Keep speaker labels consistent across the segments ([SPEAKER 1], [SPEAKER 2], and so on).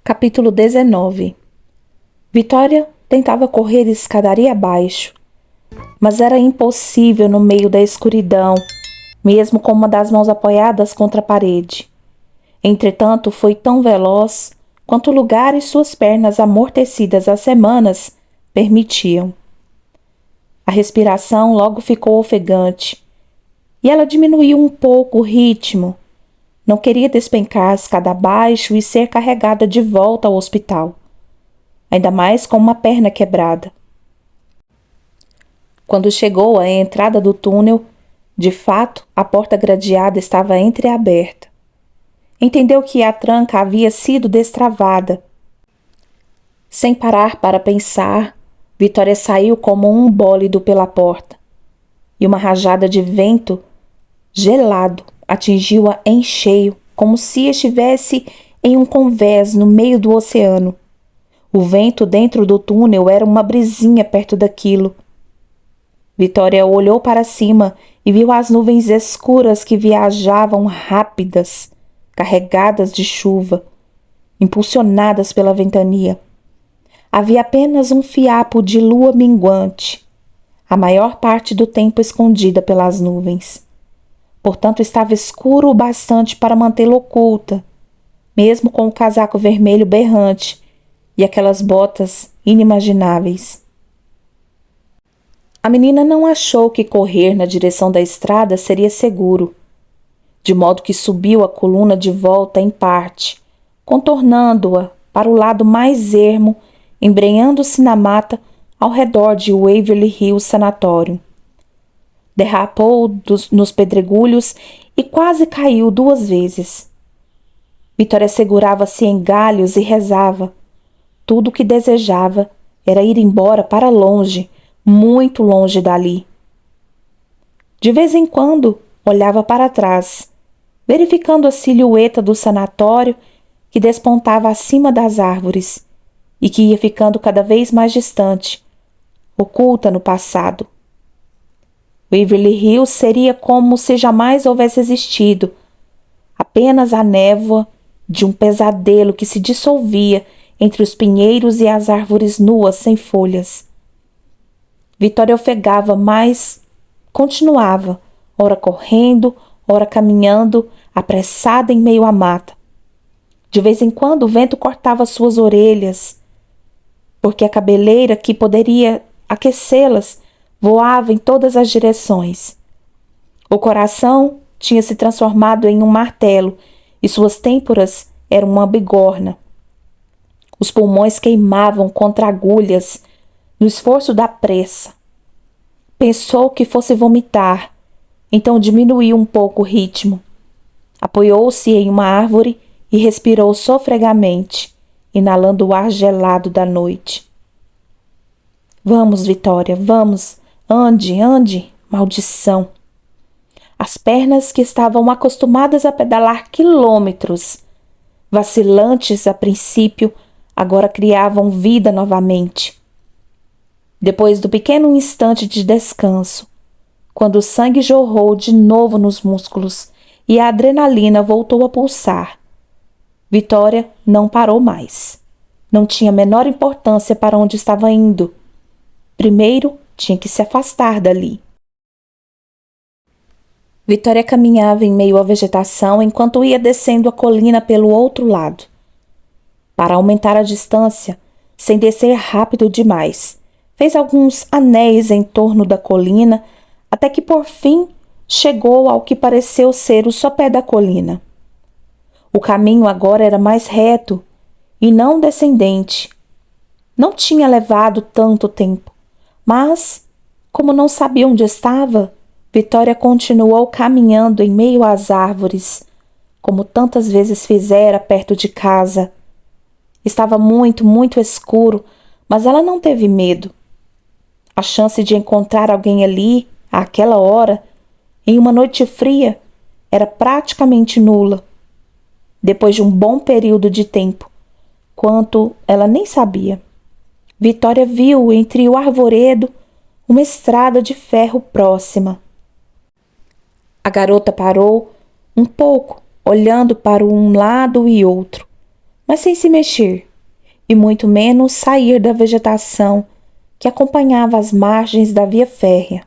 [SPEAKER 1] Capítulo 19. Vitória tentava correr escadaria abaixo, mas era impossível no meio da escuridão, mesmo com uma das mãos apoiadas contra a parede. Entretanto, foi tão veloz quanto o lugar e suas pernas amortecidas há semanas permitiam. A respiração logo ficou ofegante, e ela diminuiu um pouco o ritmo. Não queria despencar a escada abaixo e ser carregada de volta ao hospital, ainda mais com uma perna quebrada. Quando chegou à entrada do túnel, de fato, a porta gradeada estava entreaberta. Entendeu que a tranca havia sido destravada. Sem parar para pensar, Vitória saiu como um bólido pela porta, e uma rajada de vento gelado atingiu-a em cheio, como se estivesse em um convés no meio do oceano. O vento dentro do túnel era uma brisinha perto daquilo. Vitória olhou para cima e viu as nuvens escuras que viajavam rápidas, carregadas de chuva, impulsionadas pela ventania. Havia apenas um fiapo de lua minguante, a maior parte do tempo escondida pelas nuvens. Portanto, estava escuro o bastante para mantê-la oculta, mesmo com o casaco vermelho berrante e aquelas botas inimagináveis. A menina não achou que correr na direção da estrada seria seguro, de modo que subiu a coluna de volta em parte, contornando-a para o lado mais ermo, embrenhando-se na mata ao redor de Waverly Hills Sanatorium. Derrapou nos pedregulhos e quase caiu 2 vezes. Vitória segurava-se em galhos e rezava. Tudo o que desejava era ir embora para longe, muito longe dali. De vez em quando, olhava para trás, verificando a silhueta do sanatório que despontava acima das árvores e que ia ficando cada vez mais distante, oculta no passado. Waverly Hills seria como se jamais houvesse existido, apenas a névoa de um pesadelo que se dissolvia entre os pinheiros e as árvores nuas sem folhas. Vitória ofegava, mas continuava, ora correndo, ora caminhando, apressada em meio à mata. De vez em quando o vento cortava suas orelhas, porque a cabeleira que poderia aquecê-las voava em todas as direções. O coração tinha se transformado em um martelo e suas têmporas eram uma bigorna. Os pulmões queimavam contra agulhas no esforço da pressa. Pensou que fosse vomitar, então diminuiu um pouco o ritmo. Apoiou-se em uma árvore e respirou sofregamente, inalando o ar gelado da noite. Vamos, Vitória, vamos. Ande, ande, maldição. As pernas que estavam acostumadas a pedalar quilômetros, vacilantes a princípio, agora criavam vida novamente. Depois do pequeno instante de descanso, quando o sangue jorrou de novo nos músculos e a adrenalina voltou a pulsar, Vitória não parou mais. Não tinha a menor importância para onde estava indo. Primeiro, tinha que se afastar dali. Vitória caminhava em meio à vegetação enquanto ia descendo a colina pelo outro lado. Para aumentar a distância, sem descer rápido demais, fez alguns anéis em torno da colina até que por fim chegou ao que pareceu ser o sopé da colina. O caminho agora era mais reto e não descendente. Não tinha levado tanto tempo, mas, como não sabia onde estava, Vitória continuou caminhando em meio às árvores, como tantas vezes fizera perto de casa. Estava muito, muito escuro, mas ela não teve medo. A chance de encontrar alguém ali, àquela hora, em uma noite fria, era praticamente nula. Depois de um bom período de tempo, quanto ela nem sabia, Vitória viu entre o arvoredo uma estrada de ferro próxima. A garota parou um pouco, olhando para um lado e outro, mas sem se mexer, e muito menos sair da vegetação que acompanhava as margens da via férrea.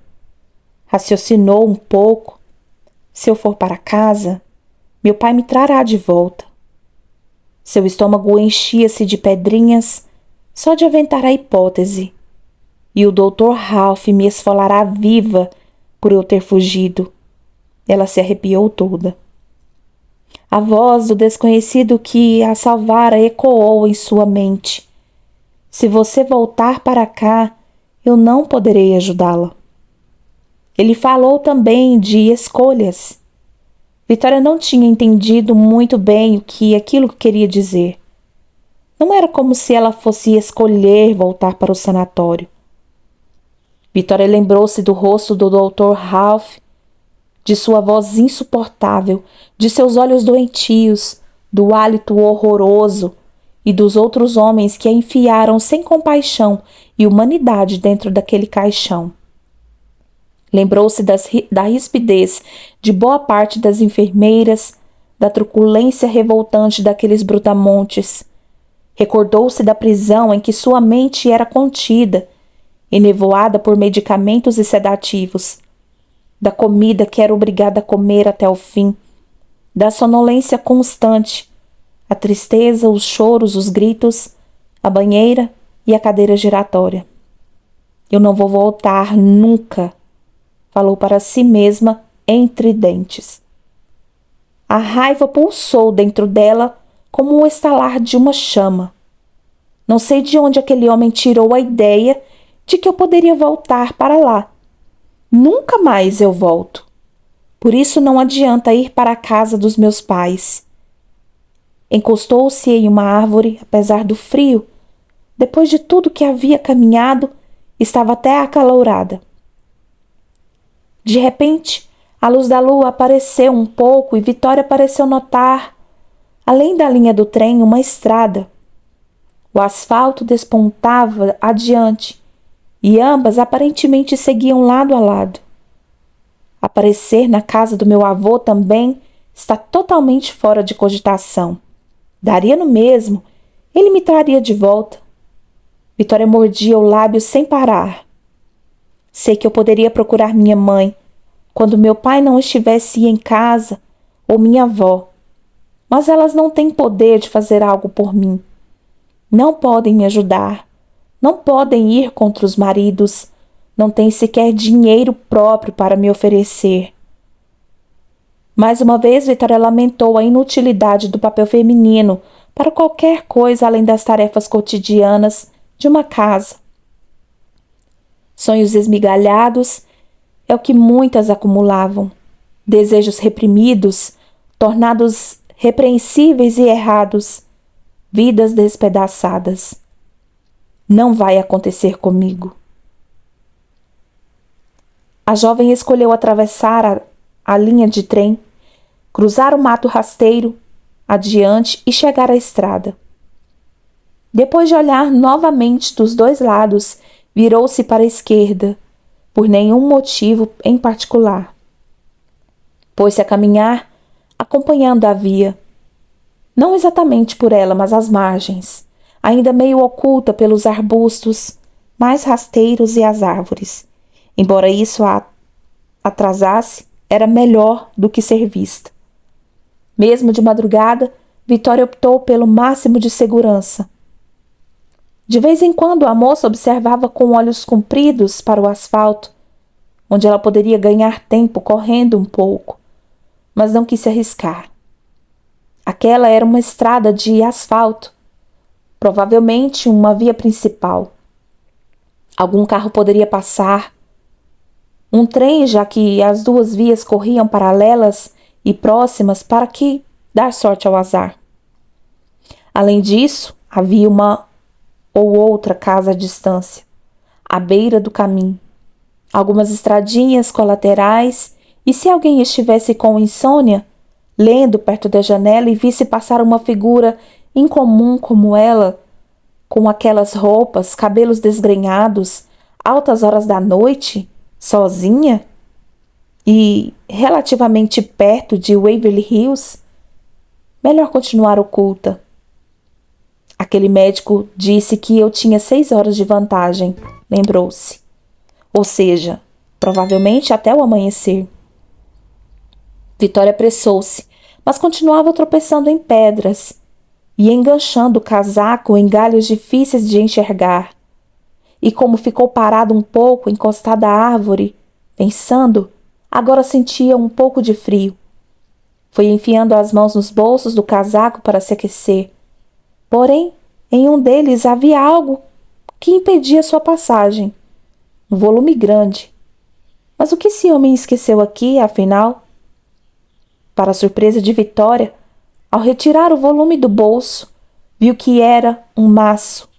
[SPEAKER 1] Raciocinou um pouco. Se eu for para casa, meu pai me trará de volta. Seu estômago enchia-se de pedrinhas só de aventar a hipótese, e o Dr. Ralph me esfolará viva por eu ter fugido. Ela se arrepiou toda. A voz do desconhecido que a salvara ecoou em sua mente. Se você voltar para cá, eu não poderei ajudá-la. Ele falou também de escolhas. Vitória não tinha entendido muito bem o que aquilo queria dizer. Não era como se ela fosse escolher voltar para o sanatório. Vitória lembrou-se do rosto do Dr. Ralph, de sua voz insuportável, de seus olhos doentios, do hálito horroroso e dos outros homens que a enfiaram sem compaixão e humanidade dentro daquele caixão. Lembrou-se da rispidez de boa parte das enfermeiras, da truculência revoltante daqueles brutamontes. Recordou-se da prisão em que sua mente era contida, enevoada por medicamentos e sedativos, da comida que era obrigada a comer até o fim, da sonolência constante, a tristeza, os choros, os gritos, a banheira e a cadeira giratória. Eu não vou voltar nunca, falou para si mesma entre dentes. A raiva pulsou dentro dela como o estalar de uma chama. Não sei de onde aquele homem tirou a ideia de que eu poderia voltar para lá. Nunca mais eu volto. Por isso não adianta ir para a casa dos meus pais. Encostou-se em uma árvore, apesar do frio. Depois de tudo que havia caminhado, estava até acalorada. De repente, a luz da lua apareceu um pouco e Vitória pareceu notar, além da linha do trem, uma estrada. O asfalto despontava adiante e ambas aparentemente seguiam lado a lado. Aparecer na casa do meu avô também está totalmente fora de cogitação. Daria no mesmo, ele me traria de volta. Vitória mordia o lábio sem parar. Sei que eu poderia procurar minha mãe quando meu pai não estivesse em casa ou minha avó, mas elas não têm poder de fazer algo por mim. Não podem me ajudar, não podem ir contra os maridos, não têm sequer dinheiro próprio para me oferecer. Mais uma vez, Vitória lamentou a inutilidade do papel feminino para qualquer coisa além das tarefas cotidianas de uma casa. Sonhos esmigalhados é o que muitas acumulavam. Desejos reprimidos, tornados repreensíveis e errados, vidas despedaçadas. Não vai acontecer comigo. A jovem escolheu atravessar a linha de trem, cruzar o mato rasteiro adiante e chegar à estrada. Depois de olhar novamente dos dois lados, virou-se para a esquerda, por nenhum motivo em particular. Pôs-se a caminhar, acompanhando a via. Não exatamente por ela, mas às margens, ainda meio oculta pelos arbustos mais rasteiros e as árvores. Embora isso a atrasasse, era melhor do que ser vista. Mesmo de madrugada, Vitória optou pelo máximo de segurança. De vez em quando a moça observava com olhos compridos para o asfalto, onde ela poderia ganhar tempo correndo um pouco, mas não quis se arriscar. Aquela era uma estrada de asfalto, provavelmente uma via principal. Algum carro poderia passar. Um trem, já que as duas vias corriam paralelas e próximas, para que dar sorte ao azar. Além disso, havia uma ou outra casa à distância, à beira do caminho. Algumas estradinhas colaterais, e se alguém estivesse com insônia, lendo perto da janela e visse passar uma figura incomum como ela, com aquelas roupas, cabelos desgrenhados, altas horas da noite, sozinha e relativamente perto de Waverly Hills, melhor continuar oculta. Aquele médico disse que eu tinha 6 horas de vantagem, lembrou-se. Ou seja, provavelmente até o amanhecer. Vitória apressou-se, mas continuava tropeçando em pedras e enganchando o casaco em galhos difíceis de enxergar. E como ficou parado um pouco, encostado à árvore, pensando, agora sentia um pouco de frio. Foi enfiando as mãos nos bolsos do casaco para se aquecer. Porém, em um deles havia algo que impedia sua passagem. Um volume grande. Mas o que esse homem esqueceu aqui, afinal? Para a surpresa de Vitória, ao retirar o volume do bolso, viu que era um maço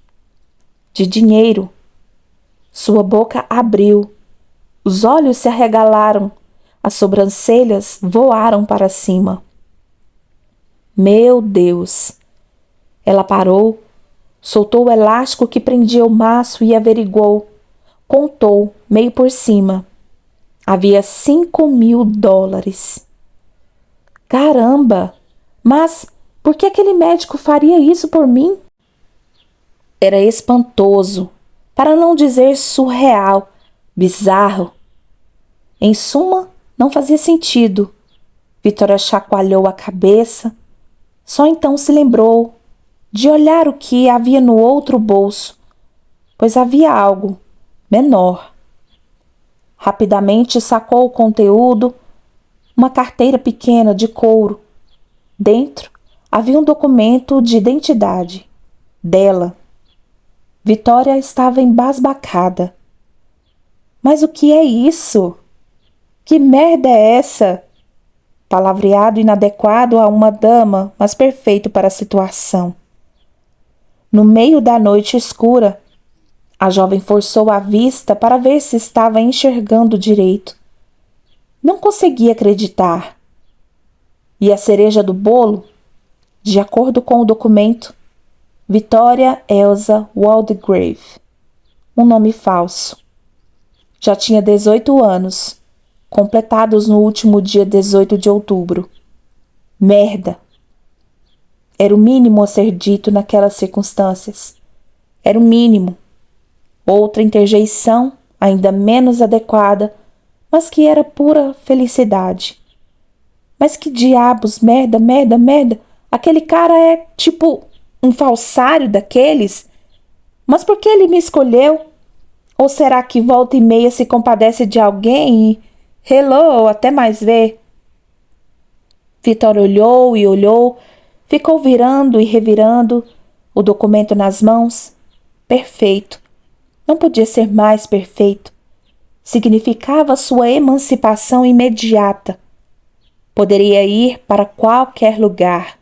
[SPEAKER 1] de dinheiro. Sua boca abriu, os olhos se arregalaram, as sobrancelhas voaram para cima. Meu Deus! Ela parou, soltou o elástico que prendia o maço e averiguou. Contou, meio por cima. Havia $5.000. Caramba! Mas por que aquele médico faria isso por mim? Era espantoso, para não dizer surreal, bizarro. Em suma, não fazia sentido. Vitória chacoalhou a cabeça. Só então se lembrou de olhar o que havia no outro bolso, pois havia algo menor. Rapidamente sacou o conteúdo, uma carteira pequena de couro. Dentro havia um documento de identidade dela. Vitória estava embasbacada. Mas o que é isso? Que merda é essa? Palavreado inadequado a uma dama, mas perfeito para a situação. No meio da noite escura, a jovem forçou a vista para ver se estava enxergando direito. Não conseguia acreditar. E a cereja do bolo, de acordo com o documento, Vitória Elsa Waldegrave, um nome falso. Já tinha 18 anos, completados no último dia 18 de outubro. Merda! Era o mínimo a ser dito naquelas circunstâncias. Era o mínimo. Outra interjeição, ainda menos adequada, mas que era pura felicidade. Mas que diabos, merda, merda, merda. Aquele cara é tipo um falsário daqueles? Mas por que ele me escolheu? Ou será que volta e meia se compadece de alguém e... Hello, até mais ver. Vitória olhou e olhou, ficou virando e revirando, o documento nas mãos. Perfeito. Não podia ser mais perfeito. Significava sua emancipação imediata. Poderia ir para qualquer lugar.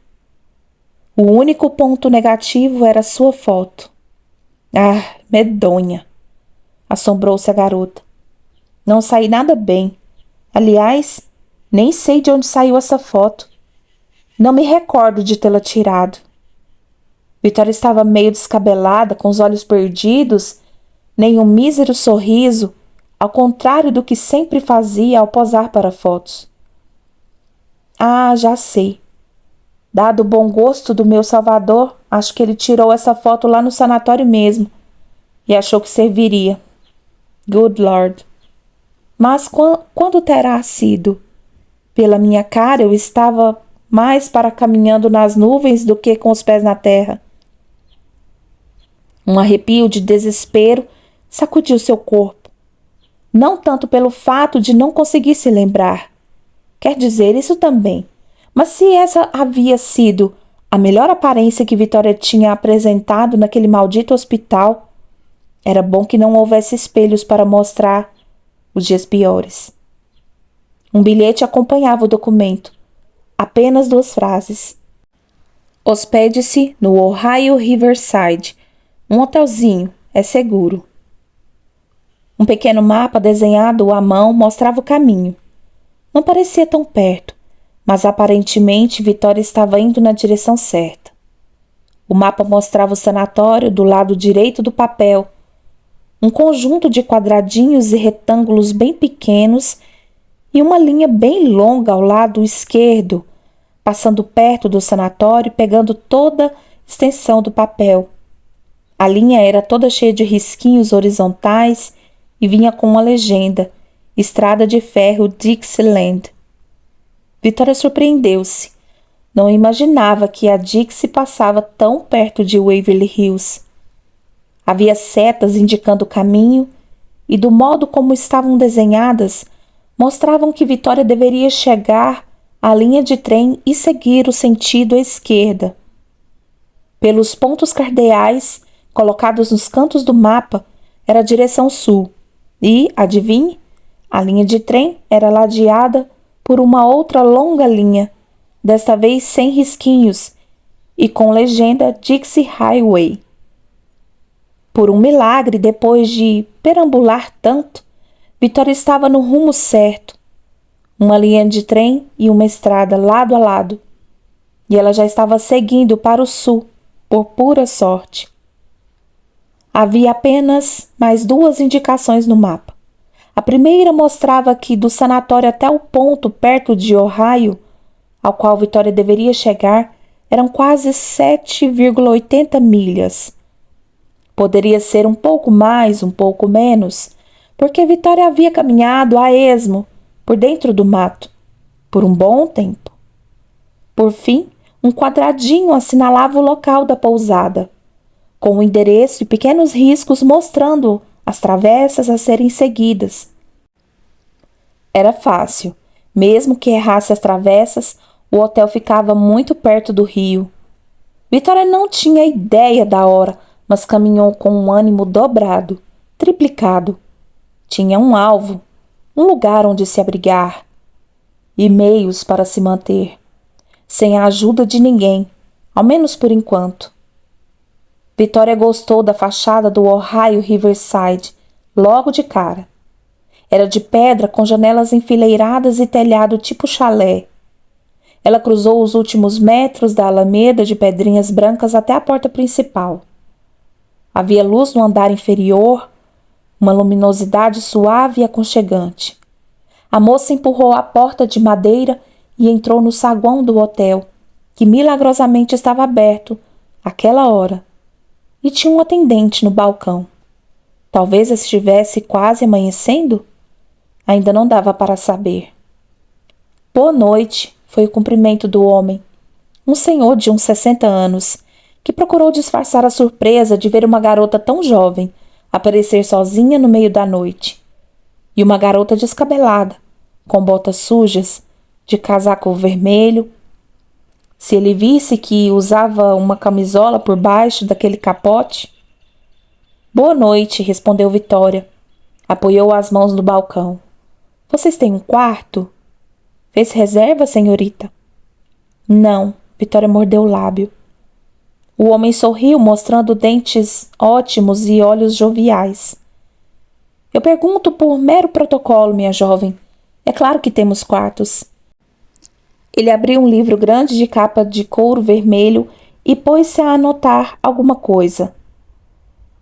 [SPEAKER 1] O único ponto negativo era sua foto. Ah, medonha! Assombrou-se a garota. Não saí nada bem. Aliás, nem sei de onde saiu essa foto. Não me recordo de tê-la tirado. Vitória estava meio descabelada, com os olhos perdidos, nem um mísero sorriso, ao contrário do que sempre fazia ao posar para fotos. Ah, já sei. Dado o bom gosto do meu salvador, acho que ele tirou essa foto lá no sanatório mesmo e achou que serviria. Good Lord. Mas quando terá sido? Pela minha cara, eu estava mais para caminhando nas nuvens do que com os pés na terra. Um arrepio de desespero sacudiu seu corpo. Não tanto pelo fato de não conseguir se lembrar. Quer dizer, isso também. Mas se essa havia sido a melhor aparência que Vitória tinha apresentado naquele maldito hospital, era bom que não houvesse espelhos para mostrar os dias piores. Um bilhete acompanhava o documento. Apenas 2 frases. Hospede-se no Ohio Riverside. Um hotelzinho, é seguro. Um pequeno mapa desenhado à mão mostrava o caminho. Não parecia tão perto, mas aparentemente Vitória estava indo na direção certa. O mapa mostrava o sanatório do lado direito do papel, um conjunto de quadradinhos e retângulos bem pequenos e uma linha bem longa ao lado esquerdo, passando perto do sanatório, pegando toda extensão do papel. A linha era toda cheia de risquinhos horizontais e vinha com uma legenda: Estrada de Ferro Dixieland. Vitória surpreendeu-se. Não imaginava que a Dixie passava tão perto de Waverly Hills. Havia setas indicando o caminho e, do modo como estavam desenhadas, mostravam que Vitória deveria chegar à linha de trem e seguir o sentido à esquerda. Pelos pontos cardeais colocados nos cantos do mapa, era a direção sul e, adivinhe, a linha de trem era ladeada por uma outra longa linha, desta vez sem risquinhos e com legenda Dixie Highway. Por um milagre, depois de perambular tanto, Vitória estava no rumo certo. Uma linha de trem e uma estrada lado a lado. E ela já estava seguindo para o sul, por pura sorte. Havia apenas mais 2 indicações no mapa. A primeira mostrava que do sanatório até o ponto perto de Ohio, ao qual Vitória deveria chegar, eram quase 7,80 milhas. Poderia ser um pouco mais, um pouco menos, porque Vitória havia caminhado a esmo, por dentro do mato, por um bom tempo. Por fim, um quadradinho assinalava o local da pousada, com o endereço e pequenos riscos mostrando as travessas a serem seguidas. Era fácil. Mesmo que errasse as travessas, o hotel ficava muito perto do rio. Vitória não tinha ideia da hora, mas caminhou com um ânimo dobrado, triplicado. Tinha um alvo, um lugar onde se abrigar e meios para se manter, sem a ajuda de ninguém, ao menos por enquanto. Vitória gostou da fachada do Ohio Riverside, logo de cara. Era de pedra com janelas enfileiradas e telhado tipo chalé. Ela cruzou os últimos metros da alameda de pedrinhas brancas até a porta principal. Havia luz no andar inferior, uma luminosidade suave e aconchegante. A moça empurrou a porta de madeira e entrou no saguão do hotel, que milagrosamente estava aberto, àquela hora, e tinha um atendente no balcão. Talvez estivesse quase amanhecendo? Ainda não dava para saber. Boa noite, foi o cumprimento do homem, um senhor de uns 60 anos, que procurou disfarçar a surpresa de ver uma garota tão jovem aparecer sozinha no meio da noite. E uma garota descabelada, com botas sujas, de casaco vermelho. Se ele visse que usava uma camisola por baixo daquele capote... Boa noite, respondeu Vitória. Apoiou as mãos no balcão. Vocês têm um quarto? Fez reserva, senhorita? Não, Vitória mordeu o lábio. O homem sorriu, mostrando dentes ótimos e olhos joviais. Eu pergunto por mero protocolo, minha jovem. É claro que temos quartos. Ele abriu um livro grande de capa de couro vermelho e pôs-se a anotar alguma coisa.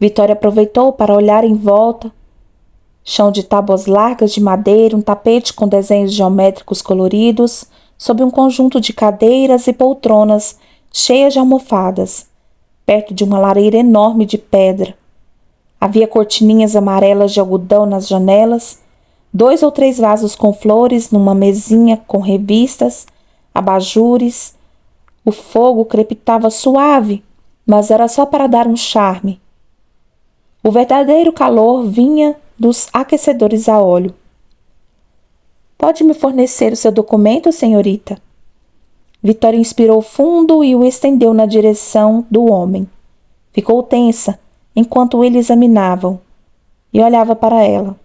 [SPEAKER 1] Vitória aproveitou para olhar em volta. Chão de tábuas largas de madeira, um tapete com desenhos geométricos coloridos, sob um conjunto de cadeiras e poltronas cheias de almofadas, perto de uma lareira enorme de pedra. Havia cortininhas amarelas de algodão nas janelas, 2 ou 3 vasos com flores numa mesinha com revistas, abajures. O fogo crepitava suave, mas era só para dar um charme. O verdadeiro calor vinha dos aquecedores a óleo. Pode me fornecer o seu documento, senhorita? Vitória inspirou fundo e o estendeu na direção do homem. Ficou tensa enquanto ele examinavam e olhava para ela.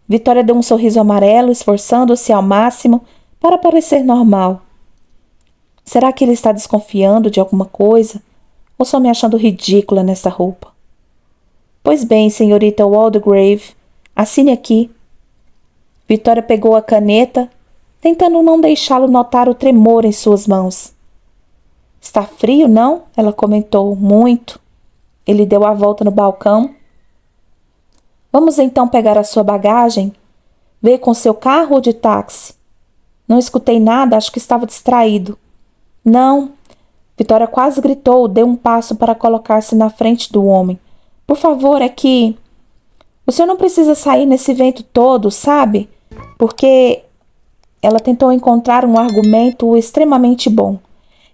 [SPEAKER 1] Vitória deu um sorriso amarelo, esforçando-se ao máximo para parecer normal. Será que ele está desconfiando de alguma coisa ou só me achando ridícula nessa roupa? Pois bem, senhorita Waldegrave, assine aqui. Vitória pegou a caneta, tentando não deixá-lo notar o tremor em suas mãos. Está frio, não? Ela comentou. Muito. Ele deu a volta no balcão. Vamos então pegar a sua bagagem? Veio com seu carro ou de táxi? Não escutei nada, acho que estava distraído. Não, Vitória quase gritou, deu um passo para colocar-se na frente do homem. Por favor, é que... O senhor não precisa sair nesse vento todo, sabe? Porque ela tentou encontrar um argumento extremamente bom.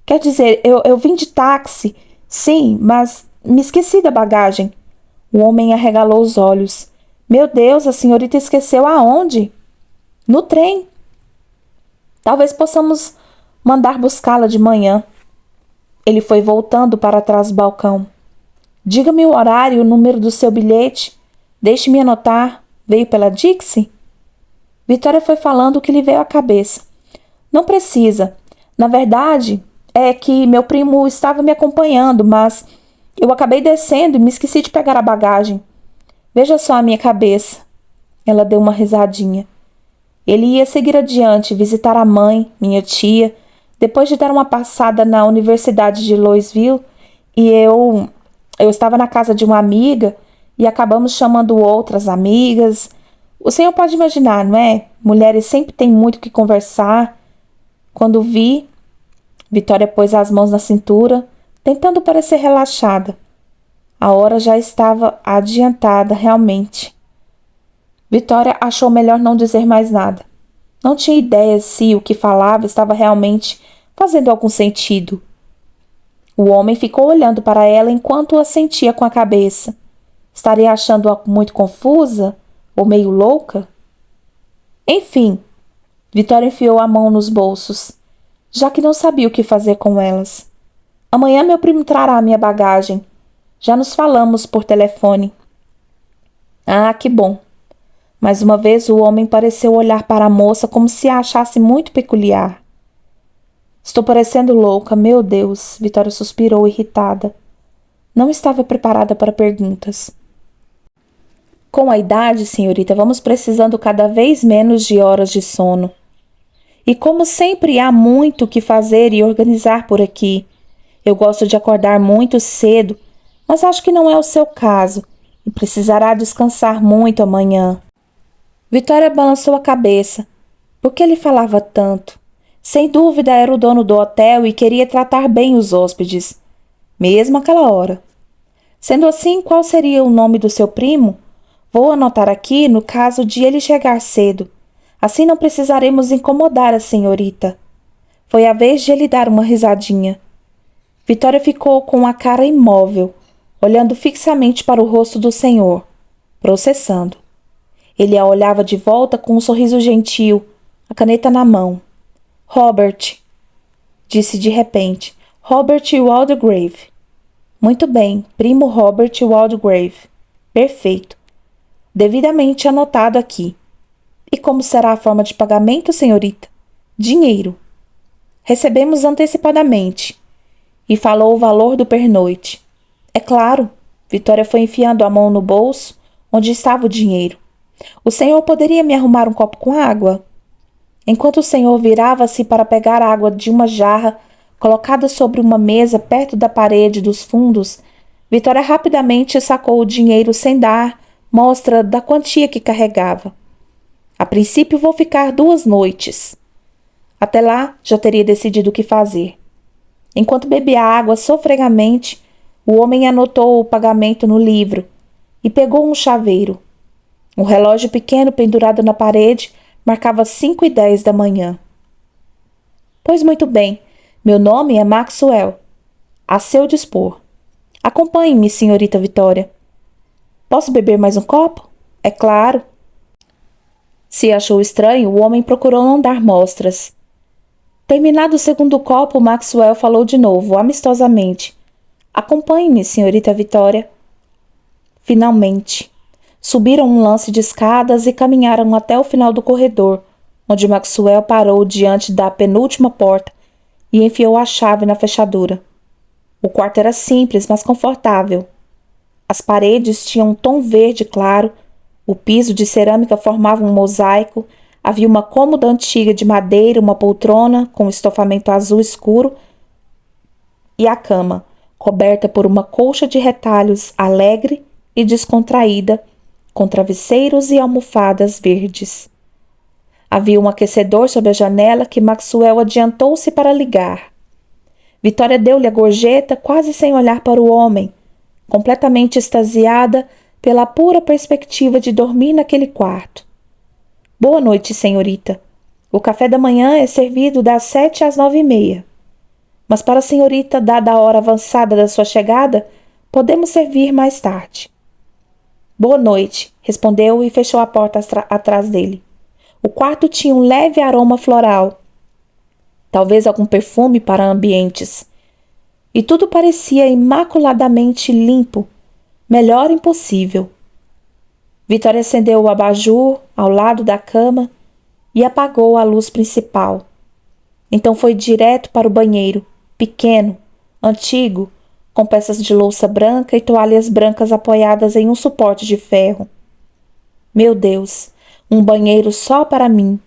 [SPEAKER 1] Quer dizer, eu vim de táxi, sim, mas me esqueci da bagagem. O homem arregalou os olhos. Meu Deus, a senhorita esqueceu aonde? No trem. Talvez possamos mandar buscá-la de manhã. Ele foi voltando para trás do balcão. Diga-me o horário e o número do seu bilhete. Deixe-me anotar. Veio pela Dixie? Vitória foi falando o que lhe veio à cabeça. Não precisa. Na verdade, é que meu primo estava me acompanhando, mas eu acabei descendo e me esqueci de pegar a bagagem. Veja só a minha cabeça. Ela deu uma risadinha. Ele ia seguir adiante, visitar a mãe, minha tia, depois de dar uma passada na Universidade de Louisville, e eu estava na casa de uma amiga e acabamos chamando outras amigas. O senhor pode imaginar, não é? Mulheres sempre têm muito o que conversar. Quando vi, Vitória pôs as mãos na cintura, tentando parecer relaxada. A hora já estava adiantada, realmente. Vitória achou melhor não dizer mais nada. Não tinha ideia se o que falava estava realmente fazendo algum sentido. O homem ficou olhando para ela enquanto a sentia com a cabeça. Estaria achando-a muito confusa ou meio louca? Enfim, Vitória enfiou a mão nos bolsos, já que não sabia o que fazer com elas. Amanhã meu primo trará a minha bagagem. Já nos falamos por telefone. Ah, que bom. Mais uma vez o homem pareceu olhar para a moça como se a achasse muito peculiar. Estou parecendo louca, meu Deus, Vitória suspirou irritada. Não estava preparada para perguntas. Com a idade, senhorita, vamos precisando cada vez menos de horas de sono. E como sempre há muito o que fazer e organizar por aqui. Eu gosto de acordar muito cedo, mas acho que não é o seu caso e precisará descansar muito amanhã. Vitória balançou a cabeça. Por que ele falava tanto? Sem dúvida era o dono do hotel e queria tratar bem os hóspedes, mesmo àquela hora. Sendo assim, qual seria o nome do seu primo? Vou anotar aqui no caso de ele chegar cedo. Assim não precisaremos incomodar a senhorita. Foi a vez de ele dar uma risadinha. Vitória ficou com a cara imóvel, olhando fixamente para o rosto do senhor, processando. Ele a olhava de volta com um sorriso gentil, a caneta na mão. Robert, disse de repente. Robert Waldegrave. Muito bem, primo Robert Waldegrave. Perfeito. Devidamente anotado aqui. E como será a forma de pagamento, senhorita? Dinheiro. Recebemos antecipadamente. E falou o valor do pernoite. É claro. Vitória foi enfiando a mão no bolso, onde estava o dinheiro. O senhor poderia me arrumar um copo com água? Enquanto o senhor virava-se para pegar água de uma jarra colocada sobre uma mesa perto da parede dos fundos, Vitória rapidamente sacou o dinheiro sem dar mostra da quantia que carregava. A princípio vou ficar 2 noites. Até lá já teria decidido o que fazer. Enquanto bebia água sofregamente, o homem anotou o pagamento no livro e pegou um chaveiro. Um relógio pequeno pendurado na parede marcava 5:10 da manhã. Pois muito bem, meu nome é Maxwell. A seu dispor. Acompanhe-me, senhorita Vitória. Posso beber mais um copo? É claro. Se achou estranho, o homem procurou não dar mostras. Terminado o segundo copo, Maxwell falou de novo, amistosamente. Acompanhe-me, senhorita Vitória. Finalmente. Subiram um lance de escadas e caminharam até o final do corredor, onde Maxwell parou diante da penúltima porta e enfiou a chave na fechadura. O quarto era simples, mas confortável. As paredes tinham um tom verde claro, o piso de cerâmica formava um mosaico, havia uma cômoda antiga de madeira, uma poltrona com estofamento azul escuro e a cama, coberta por uma colcha de retalhos alegre e descontraída, com travesseiros e almofadas verdes. Havia um aquecedor sob a janela que Maxwell adiantou-se para ligar. Vitória deu-lhe a gorjeta quase sem olhar para o homem, completamente extasiada pela pura perspectiva de dormir naquele quarto. Boa noite, senhorita. O café da manhã é servido das 7 às 9h30. Mas para a senhorita, dada a hora avançada da sua chegada, podemos servir mais tarde. Boa noite, respondeu e fechou a porta atrás dele. O quarto tinha um leve aroma floral, talvez algum perfume para ambientes. E tudo parecia imaculadamente limpo, melhor impossível. Vitória acendeu o abajur ao lado da cama e apagou a luz principal. Então foi direto para o banheiro, pequeno, antigo, com peças de louça branca e toalhas brancas apoiadas em um suporte de ferro. Meu Deus, um banheiro só para mim.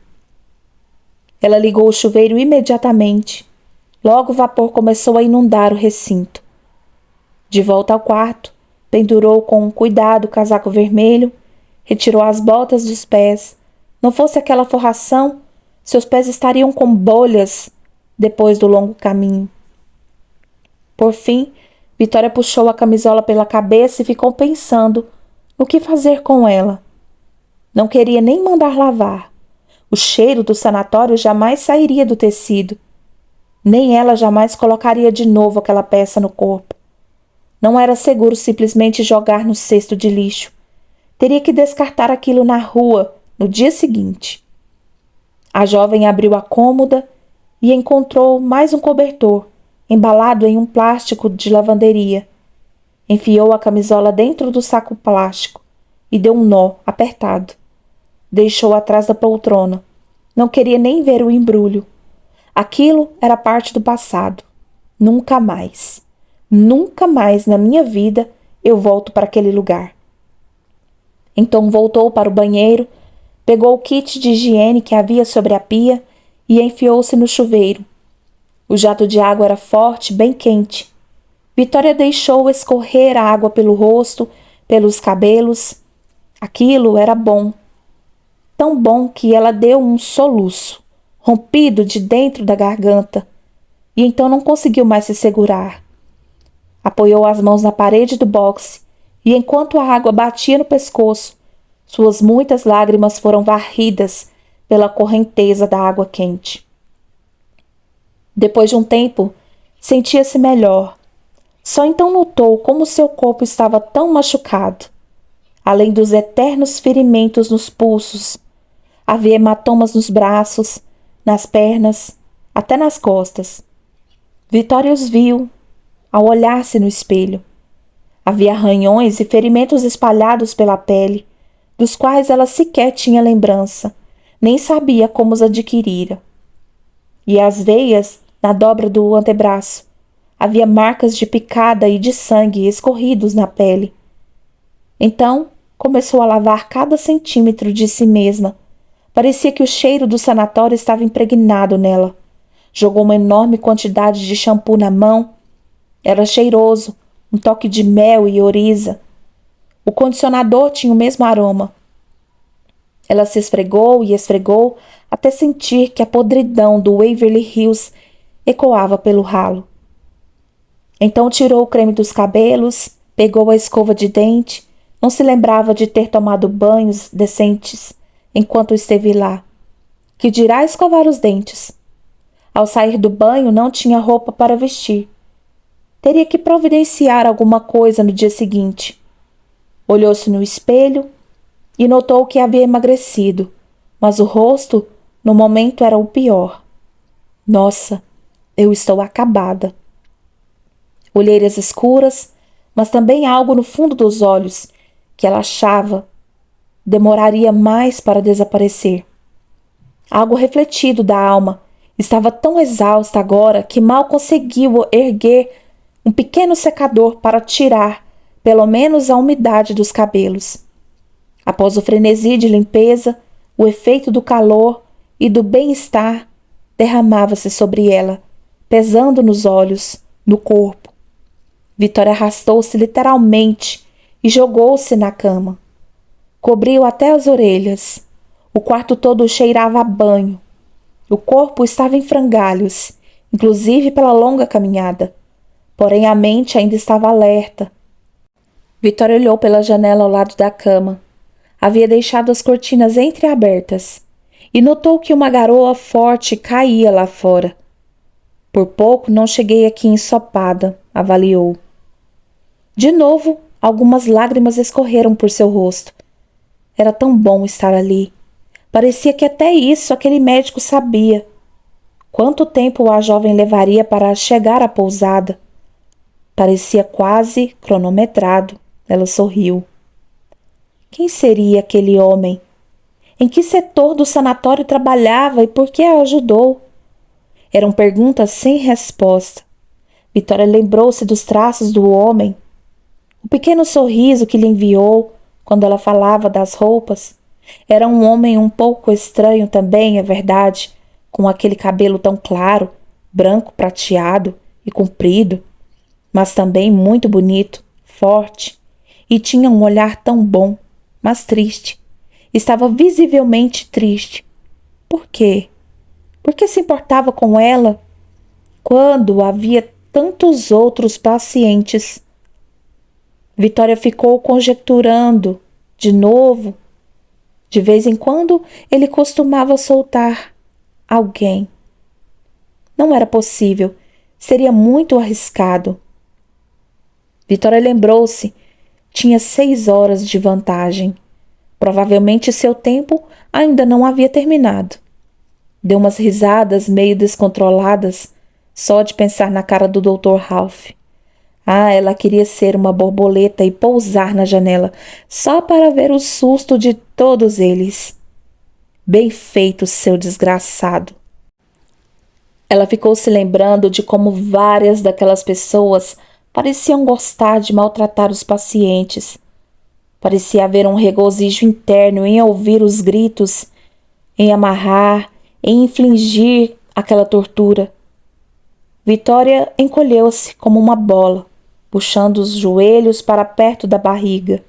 [SPEAKER 1] Ela ligou o chuveiro imediatamente. Logo o vapor começou a inundar o recinto. De volta ao quarto, pendurou com cuidado o casaco vermelho, retirou as botas dos pés. Não fosse aquela forração, seus pés estariam com bolhas depois do longo caminho. Por fim, Vitória puxou a camisola pela cabeça e ficou pensando no que fazer com ela. Não queria nem mandar lavar. O cheiro do sanatório jamais sairia do tecido. Nem ela jamais colocaria de novo aquela peça no corpo. Não era seguro simplesmente jogar no cesto de lixo. Teria que descartar aquilo na rua no dia seguinte. A jovem abriu a cômoda e encontrou mais um cobertor, embalado em um plástico de lavanderia. Enfiou a camisola dentro do saco plástico e deu um nó apertado. Deixou atrás da poltrona. Não queria nem ver o embrulho. Aquilo era parte do passado. Nunca mais na minha vida eu volto para aquele lugar. Então voltou para o banheiro, pegou o kit de higiene que havia sobre a pia e enfiou-se no chuveiro. O jato de água era forte, bem quente. Vitória deixou escorrer a água pelo rosto, pelos cabelos. Aquilo era bom. Tão bom que ela deu um soluço, rompido de dentro da garganta, e então não conseguiu mais se segurar. Apoiou as mãos na parede do boxe, e enquanto a água batia no pescoço, suas muitas lágrimas foram varridas pela correnteza da água quente. Depois de um tempo, sentia-se melhor. Só então notou como seu corpo estava tão machucado. Além dos eternos ferimentos nos pulsos, havia hematomas nos braços, nas pernas, até nas costas. Vitória os viu ao olhar-se no espelho. Havia arranhões e ferimentos espalhados pela pele, dos quais ela sequer tinha lembrança, nem sabia como os adquirira. E as veias, na dobra do antebraço, havia marcas de picada e de sangue escorridos na pele. Então, começou a lavar cada centímetro de si mesma. Parecia que o cheiro do sanatório estava impregnado nela. Jogou uma enorme quantidade de shampoo na mão. Era cheiroso, um toque de mel e oriza. O condicionador tinha o mesmo aroma. Ela se esfregou e esfregou até sentir que a podridão do Waverly Hills ecoava pelo ralo. Então tirou o creme dos cabelos, pegou a escova de dente. Não se lembrava de ter tomado banhos decentes enquanto esteve lá. Que dirá escovar os dentes? Ao sair do banho, não tinha roupa para vestir. Teria que providenciar alguma coisa no dia seguinte. Olhou-se no espelho e notou que havia emagrecido, mas o rosto, no momento, era o pior. Nossa, eu estou acabada. Olheiras escuras, mas também algo no fundo dos olhos que ela achava demoraria mais para desaparecer. Algo refletido da alma. Estava tão exausta agora que mal conseguiu erguer um pequeno secador para tirar, pelo menos, a umidade dos cabelos. Após o frenesi de limpeza, o efeito do calor e do bem-estar derramava-se sobre ela, pesando nos olhos, no corpo. Vitória arrastou-se literalmente e jogou-se na cama. Cobriu até as orelhas. O quarto todo cheirava a banho. O corpo estava em frangalhos inclusive pela longa caminhada. Porém, a mente ainda estava alerta. Vitória olhou pela janela ao lado da cama. Havia deixado as cortinas entreabertas e notou que uma garoa forte caía lá fora. Por pouco não cheguei aqui ensopada, avaliou. De novo, algumas lágrimas escorreram por seu rosto. Era tão bom estar ali. Parecia que até isso aquele médico sabia. Quanto tempo a jovem levaria para chegar à pousada? Parecia quase cronometrado. Ela sorriu. Quem seria aquele homem? Em que setor do sanatório trabalhava e por que a ajudou? Eram perguntas sem resposta. Vitória lembrou-se dos traços do homem. O pequeno sorriso que lhe enviou quando ela falava das roupas. Era um homem um pouco estranho também, é verdade, com aquele cabelo tão claro, branco prateado e comprido, mas também muito bonito, forte, e tinha um olhar tão bom, mas triste. Estava visivelmente triste. Por quê? Por que se importava com ela quando havia tantos outros pacientes? Vitória ficou conjecturando de novo. De vez em quando ele costumava soltar alguém. Não era possível. Seria muito arriscado. Vitória lembrou-se. Tinha 6 horas de vantagem. Provavelmente seu tempo ainda não havia terminado. Deu umas risadas meio descontroladas, só de pensar na cara do Dr. Ralph. Ela queria ser uma borboleta e pousar na janela, só para ver o susto de todos eles. Bem feito, seu desgraçado. Ela ficou se lembrando de como várias daquelas pessoas pareciam gostar de maltratar os pacientes. Parecia haver um regozijo interno em ouvir os gritos, em amarrar, em infligir aquela tortura. Vitória encolheu-se como uma bola, puxando os joelhos para perto da barriga.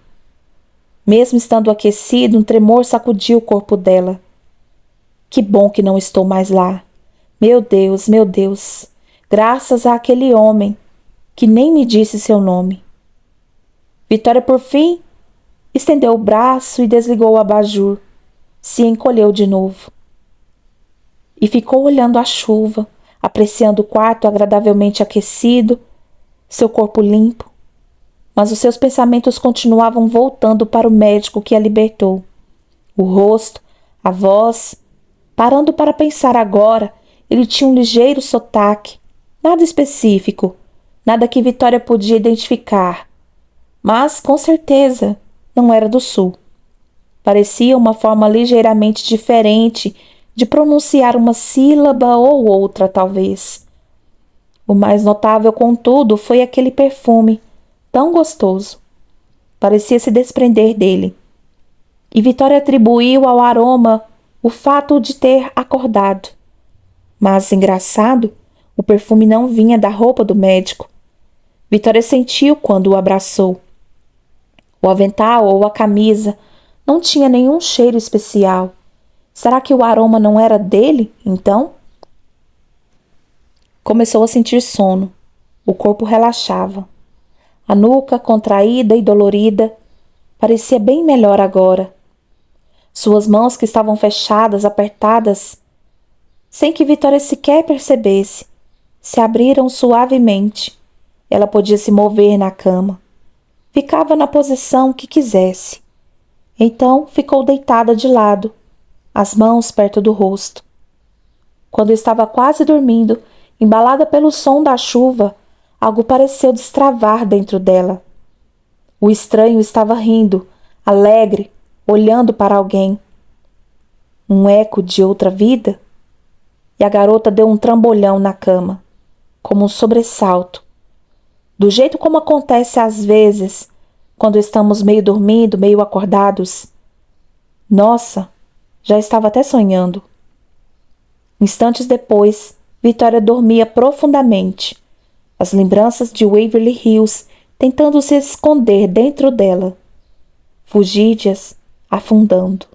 [SPEAKER 1] Mesmo estando aquecido, um tremor sacudiu o corpo dela. Que bom que não estou mais lá. Meu Deus, graças àquele homem que nem me disse seu nome. Vitória, por fim, estendeu o braço e desligou o abajur. Se encolheu de novo. E ficou olhando a chuva, apreciando o quarto agradavelmente aquecido, seu corpo limpo. Mas os seus pensamentos continuavam voltando para o médico que a libertou. O rosto, a voz. Parando para pensar agora, ele tinha um ligeiro sotaque. Nada específico, nada que Vitória podia identificar. Mas, com certeza, não era do sul. Parecia uma forma ligeiramente diferente de pronunciar uma sílaba ou outra, talvez. O mais notável, contudo, foi aquele perfume, tão gostoso. Parecia se desprender dele. E Vitória atribuiu ao aroma o fato de ter acordado. Mas, engraçado, o perfume não vinha da roupa do médico. Vitória sentiu quando o abraçou. O avental ou a camisa não tinha nenhum cheiro especial. Será que o aroma não era dele, então? Começou a sentir sono. O corpo relaxava. A nuca, contraída e dolorida, parecia bem melhor agora. Suas mãos, que estavam fechadas, apertadas, sem que Vitória sequer percebesse, se abriram suavemente. Ela podia se mover na cama. Ficava na posição que quisesse. Então ficou deitada de lado, as mãos perto do rosto. Quando estava quase dormindo, embalada pelo som da chuva, algo pareceu destravar dentro dela. O estranho estava rindo, alegre, olhando para alguém. Um eco de outra vida? E a garota deu um trambolhão na cama, como um sobressalto. Do jeito como acontece às vezes, quando estamos meio dormindo, meio acordados. Nossa, já estava até sonhando. Instantes depois, Vitória dormia profundamente, as lembranças de Waverly Hills tentando se esconder dentro dela, fugídias, afundando.